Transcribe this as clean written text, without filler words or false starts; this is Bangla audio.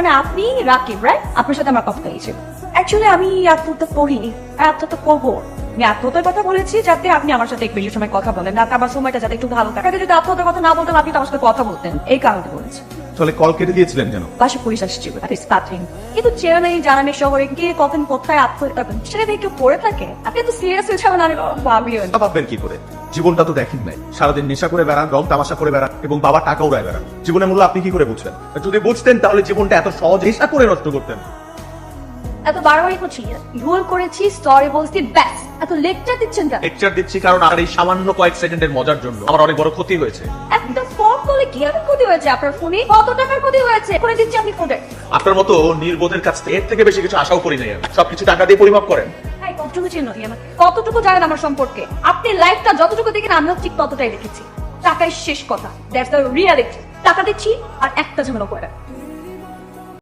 মানে আপনি রাকিব, রাইট? আপনার সাথে আমার কথা হয়েছিল। অ্যাকচুয়ালি আমি আত্মহত্যা করিনি, আত্মহত্যা করবো। আমি আত্মহত্যার কথা বলেছি যাতে আপনি আমার সাথে একটু বেশি সময় কথা বলেন, না আমার সময়টা যাতে একটু ভালো থাকে। যদি আত্মহত্যার কথা না বলতেন, আপনি তো আমার সাথে কথা বলতেন, এই কারণে বলেছি। তাহলে কল কেটে দিয়েছিলেন কেন? পাশে পুলিশ আসছিল, কিন্তু চেয়ারম্যান জানানি শহরে গিয়ে কখন কোথায় আত্মহত্যা করেন সেটা নিয়ে কেউ পড়ে থাকে। আপনি তো সিরিয়াস হয়ে যাবেন, আমি ভাবিও না। ভাববেন কি করে? জীবনটা তো দেখেন নাই, সারাদিন নেশা করে বেড়ান, রং তামাশা করে বেড়ান এবং বাবার টাকা উড়ায় বেড়ান। জীবনের মূল্য আপনি কি করে বুঝবেন? যদি বুঝতেন তাহলে জীবনটা এত সহজ নেশা করে নষ্ট করতেন। এত বাড়াবাড়ি করছি, ভুল করেছি, সরি বলছি, ব্যাস। এত লেকচার দিচ্ছেন কেন? লেকচার দিচ্ছি কারণ আর এই সামান্য কয়েক সেকেন্ডের মজার জন্য আমার অনেক বড় ক্ষতি হয়েছে। একটা ফোন কলে কি এত ক্ষতি হয়েছে? আপনার ফোনে কত টাকার ক্ষতি হয়েছে করে দিচ্ছি আপনি ফোনে। আপনার মতো নির্বোধের কাছ থেকে এর থেকে বেশি কিছু আশাও করি নাই আমি। সবকিছু টাকা দিয়ে পরিমাপ করেন। কতটুকু চিনো আমাকে, কতটুকু জানেন আমার সম্পর্কে? আপনি লাইফটা যতটুকু দেখেন আমিও ঠিক ততটাই দেখেছি। টাকাই শেষ কথা, দ্যাটস দ্য রিয়ালিটি। টাকা দিচ্ছি আর একটা ঝামেলা করে